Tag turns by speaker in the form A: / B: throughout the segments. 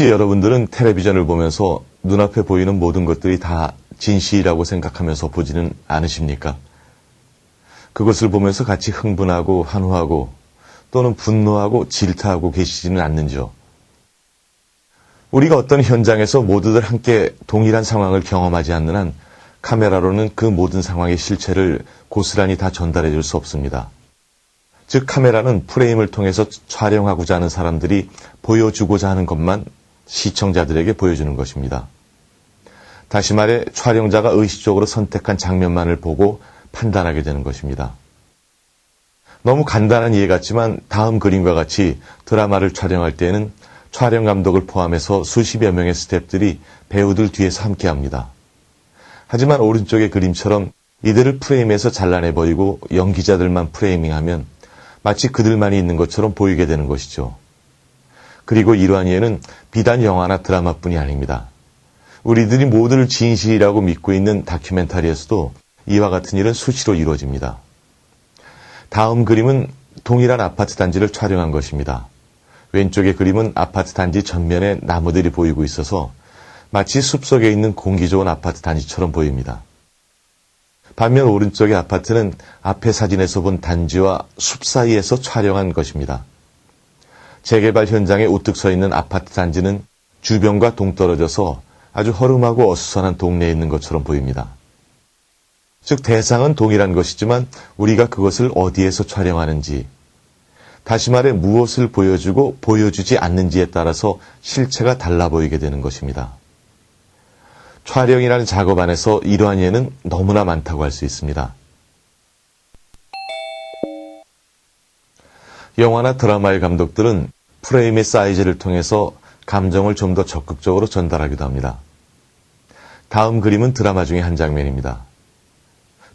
A: 혹시 여러분들은 텔레비전을 보면서 눈앞에 보이는 모든 것들이 다 진실이라고 생각하면서 보지는 않으십니까? 그것을 보면서 같이 흥분하고 환호하고 또는 분노하고 질타하고 계시지는 않는지요? 우리가 어떤 현장에서 모두들 함께 동일한 상황을 경험하지 않는 한 카메라로는 그 모든 상황의 실체를 고스란히 다 전달해 줄 수 없습니다. 즉 카메라는 프레임을 통해서 촬영하고자 하는 사람들이 보여주고자 하는 것만 시청자들에게 보여주는 것입니다. 다시 말해 촬영자가 의식적으로 선택한 장면만을 보고 판단하게 되는 것입니다. 너무 간단한 이해 같지만 다음 그림과 같이 드라마를 촬영할 때에는 촬영 감독을 포함해서 수십여 명의 스태프들이 배우들 뒤에서 함께합니다. 하지만 오른쪽의 그림처럼 이들을 프레임에서 잘라내버리고 연기자들만 프레이밍하면 마치 그들만이 있는 것처럼 보이게 되는 것이죠. 그리고 이러한 이해는 비단 영화나 드라마뿐이 아닙니다. 우리들이 모두를 진실이라고 믿고 있는 다큐멘터리에서도 이와 같은 일은 수시로 이루어집니다. 다음 그림은 동일한 아파트 단지를 촬영한 것입니다. 왼쪽의 그림은 아파트 단지 전면에 나무들이 보이고 있어서 마치 숲속에 있는 공기 좋은 아파트 단지처럼 보입니다. 반면 오른쪽의 아파트는 앞에 사진에서 본 단지와 숲 사이에서 촬영한 것입니다. 재개발 현장에 우뚝 서 있는 아파트 단지는 주변과 동떨어져서 아주 허름하고 어수선한 동네에 있는 것처럼 보입니다. 즉 대상은 동일한 것이지만 우리가 그것을 어디에서 촬영하는지, 다시 말해 무엇을 보여주고 보여주지 않는지에 따라서 실체가 달라 보이게 되는 것입니다. 촬영이라는 작업 안에서 이러한 예는 너무나 많다고 할 수 있습니다. 영화나 드라마의 감독들은 프레임의 사이즈를 통해서 감정을 좀 더 적극적으로 전달하기도 합니다. 다음 그림은 드라마 중의 한 장면입니다.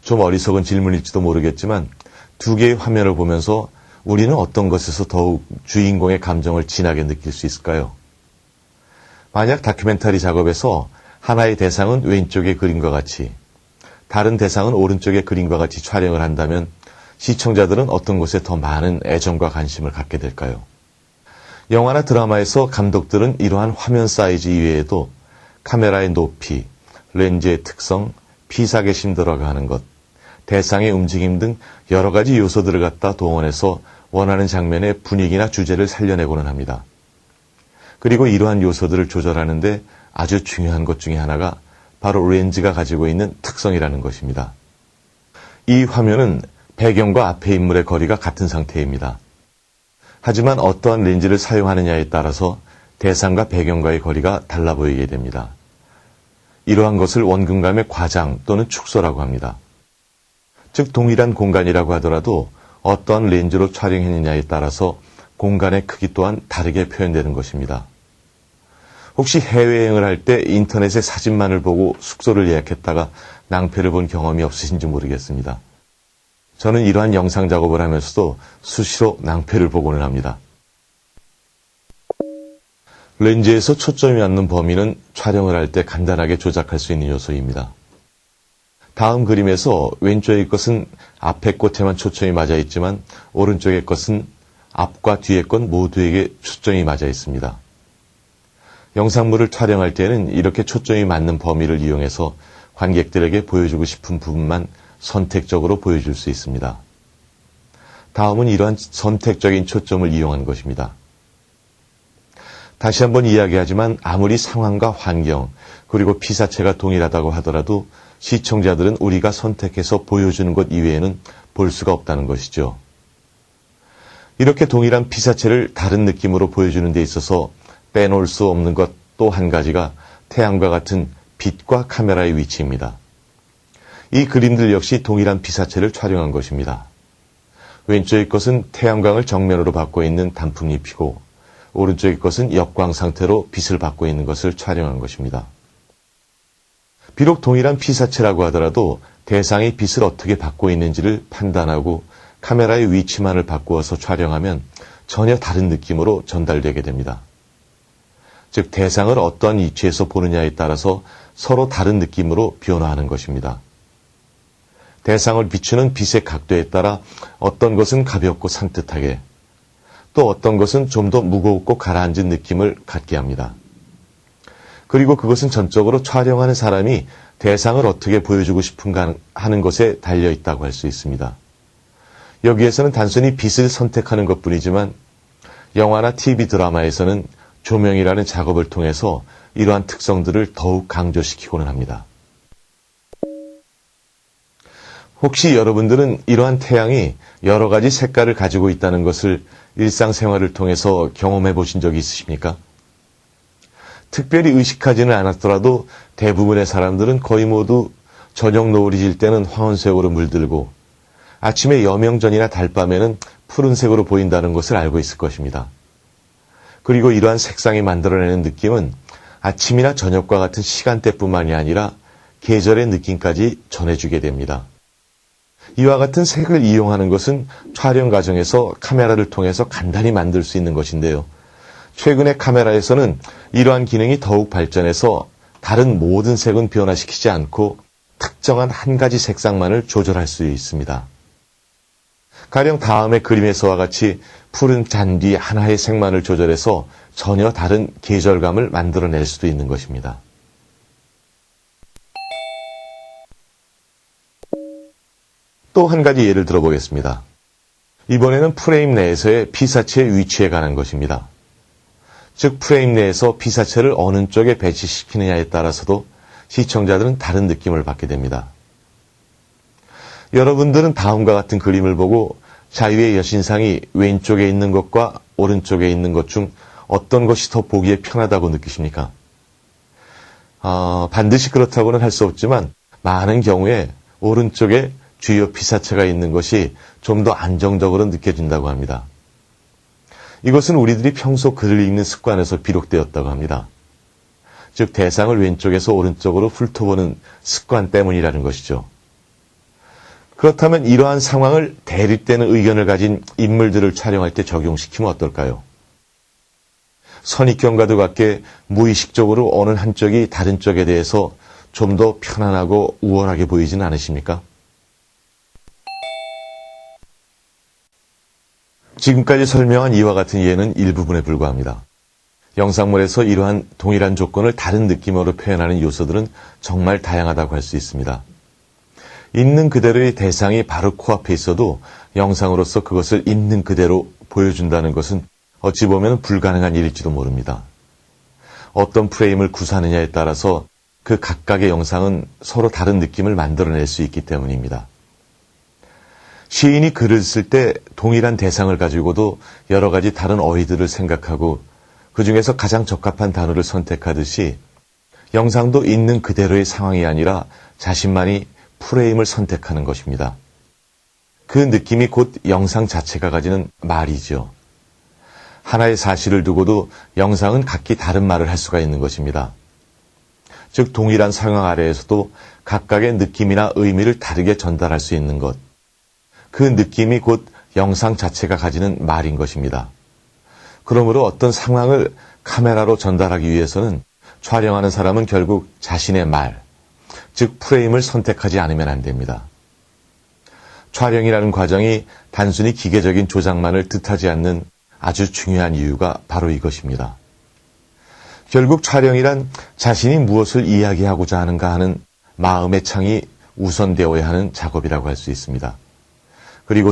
A: 좀 어리석은 질문일지도 모르겠지만 두 개의 화면을 보면서 우리는 어떤 것에서 더욱 주인공의 감정을 진하게 느낄 수 있을까요? 만약 다큐멘터리 작업에서 하나의 대상은 왼쪽의 그림과 같이, 다른 대상은 오른쪽의 그림과 같이 촬영을 한다면 시청자들은 어떤 것에 더 많은 애정과 관심을 갖게 될까요? 영화나 드라마에서 감독들은 이러한 화면 사이즈 이외에도 카메라의 높이, 렌즈의 특성, 피사계심 들어가는 것, 대상의 움직임 등 여러 가지 요소들을 갖다 동원해서 원하는 장면의 분위기나 주제를 살려내고는 합니다. 그리고 이러한 요소들을 조절하는데 아주 중요한 것 중에 하나가 바로 렌즈가 가지고 있는 특성이라는 것입니다. 이 화면은 배경과 앞의 인물의 거리가 같은 상태입니다. 하지만 어떠한 렌즈를 사용하느냐에 따라서 대상과 배경과의 거리가 달라 보이게 됩니다. 이러한 것을 원근감의 과장 또는 축소라고 합니다. 즉 동일한 공간이라고 하더라도 어떠한 렌즈로 촬영했느냐에 따라서 공간의 크기 또한 다르게 표현되는 것입니다. 혹시 해외여행을 할 때 인터넷에 사진만을 보고 숙소를 예약했다가 낭패를 본 경험이 없으신지 모르겠습니다. 저는 이러한 영상 작업을 하면서도 수시로 낭패를 보고는 합니다. 렌즈에서 초점이 맞는 범위는 촬영을 할 때 간단하게 조작할 수 있는 요소입니다. 다음 그림에서 왼쪽의 것은 앞의 꽃에만 초점이 맞아 있지만 오른쪽의 것은 앞과 뒤의 것 모두에게 초점이 맞아 있습니다. 영상물을 촬영할 때는 이렇게 초점이 맞는 범위를 이용해서 관객들에게 보여주고 싶은 부분만 선택적으로 보여줄 수 있습니다. 다음은 이러한 선택적인 초점을 이용한 것입니다. 다시 한번 이야기하지만 아무리 상황과 환경 그리고 피사체가 동일하다고 하더라도 시청자들은 우리가 선택해서 보여주는 것 이외에는 볼 수가 없다는 것이죠. 이렇게 동일한 피사체를 다른 느낌으로 보여주는 데 있어서 빼놓을 수 없는 것 또 한 가지가 태양과 같은 빛과 카메라의 위치입니다. 이 그림들 역시 동일한 피사체를 촬영한 것입니다. 왼쪽의 것은 태양광을 정면으로 받고 있는 단풍잎이고 오른쪽의 것은 역광 상태로 빛을 받고 있는 것을 촬영한 것입니다. 비록 동일한 피사체라고 하더라도 대상이 빛을 어떻게 받고 있는지를 판단하고 카메라의 위치만을 바꾸어서 촬영하면 전혀 다른 느낌으로 전달되게 됩니다. 즉 대상을 어떠한 위치에서 보느냐에 따라서 서로 다른 느낌으로 변화하는 것입니다. 대상을 비추는 빛의 각도에 따라 어떤 것은 가볍고 산뜻하게, 또 어떤 것은 좀 더 무겁고 가라앉은 느낌을 갖게 합니다. 그리고 그것은 전적으로 촬영하는 사람이 대상을 어떻게 보여주고 싶은가 하는 것에 달려 있다고 할 수 있습니다. 여기에서는 단순히 빛을 선택하는 것뿐이지만 영화나 TV 드라마에서는 조명이라는 작업을 통해서 이러한 특성들을 더욱 강조시키고는 합니다. 혹시 여러분들은 이러한 태양이 여러 가지 색깔을 가지고 있다는 것을 일상생활을 통해서 경험해 보신 적이 있으십니까? 특별히 의식하지는 않았더라도 대부분의 사람들은 거의 모두 저녁 노을이 질 때는 황혼색으로 물들고 아침에 여명전이나 달밤에는 푸른색으로 보인다는 것을 알고 있을 것입니다. 그리고 이러한 색상이 만들어내는 느낌은 아침이나 저녁과 같은 시간대뿐만이 아니라 계절의 느낌까지 전해주게 됩니다. 이와 같은 색을 이용하는 것은 촬영 과정에서 카메라를 통해서 간단히 만들 수 있는 것인데요. 최근의 카메라에서는 이러한 기능이 더욱 발전해서 다른 모든 색은 변화시키지 않고 특정한 한 가지 색상만을 조절할 수 있습니다. 가령 다음의 그림에서와 같이 푸른 잔디 하나의 색만을 조절해서 전혀 다른 계절감을 만들어낼 수도 있는 것입니다. 또 한 가지 예를 들어보겠습니다. 이번에는 프레임 내에서의 피사체의 위치에 관한 것입니다. 즉 프레임 내에서 피사체를 어느 쪽에 배치시키느냐에 따라서도 시청자들은 다른 느낌을 받게 됩니다. 여러분들은 다음과 같은 그림을 보고 자유의 여신상이 왼쪽에 있는 것과 오른쪽에 있는 것 중 어떤 것이 더 보기에 편하다고 느끼십니까? 반드시 그렇다고는 할 수 없지만 많은 경우에 오른쪽에 주요 피사체가 있는 것이 좀 더 안정적으로 느껴진다고 합니다. 이것은 우리들이 평소 글을 읽는 습관에서 비롯되었다고 합니다. 즉 대상을 왼쪽에서 오른쪽으로 훑어보는 습관 때문이라는 것이죠. 그렇다면 이러한 상황을 대립되는 의견을 가진 인물들을 촬영할 때 적용시키면 어떨까요? 선입견과도 같게 무의식적으로 어느 한쪽이 다른 쪽에 대해서 좀 더 편안하고 우월하게 보이지는 않으십니까? 지금까지 설명한 이와 같은 예는 일부분에 불과합니다. 영상물에서 이러한 동일한 조건을 다른 느낌으로 표현하는 요소들은 정말 다양하다고 할 수 있습니다. 있는 그대로의 대상이 바로 코앞에 있어도 영상으로서 그것을 있는 그대로 보여준다는 것은 어찌 보면 불가능한 일일지도 모릅니다. 어떤 프레임을 구사하느냐에 따라서 그 각각의 영상은 서로 다른 느낌을 만들어낼 수 있기 때문입니다. 시인이 글을 쓸 때 동일한 대상을 가지고도 여러 가지 다른 어휘들을 생각하고 그 중에서 가장 적합한 단어를 선택하듯이 영상도 있는 그대로의 상황이 아니라 자신만이 프레임을 선택하는 것입니다. 그 느낌이 곧 영상 자체가 가지는 말이죠. 하나의 사실을 두고도 영상은 각기 다른 말을 할 수가 있는 것입니다. 즉 동일한 상황 아래에서도 각각의 느낌이나 의미를 다르게 전달할 수 있는 것. 그 느낌이 곧 영상 자체가 가지는 말인 것입니다. 그러므로 어떤 상황을 카메라로 전달하기 위해서는 촬영하는 사람은 결국 자신의 말, 즉 프레임을 선택하지 않으면 안 됩니다. 촬영이라는 과정이 단순히 기계적인 조작만을 뜻하지 않는 아주 중요한 이유가 바로 이것입니다. 결국 촬영이란 자신이 무엇을 이야기하고자 하는가 하는 마음의 창이 우선되어야 하는 작업이라고 할 수 있습니다. 그리고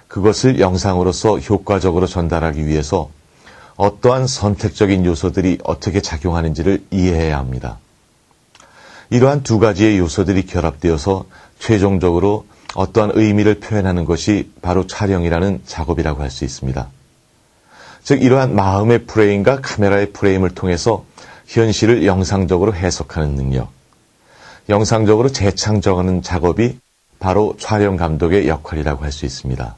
A: 그것을 영상으로서 효과적으로 전달하기 위해서 어떠한 선택적인 요소들이 어떻게 작용하는지를 이해해야 합니다. 이러한 두 가지의 요소들이 결합되어서 최종적으로 어떠한 의미를 표현하는 것이 바로 촬영이라는 작업이라고 할 수 있습니다. 즉 이러한 마음의 프레임과 카메라의 프레임을 통해서 현실을 영상적으로 해석하는 능력, 영상적으로 재창조하는 작업이 바로 촬영 감독의 역할이라고 할 수 있습니다.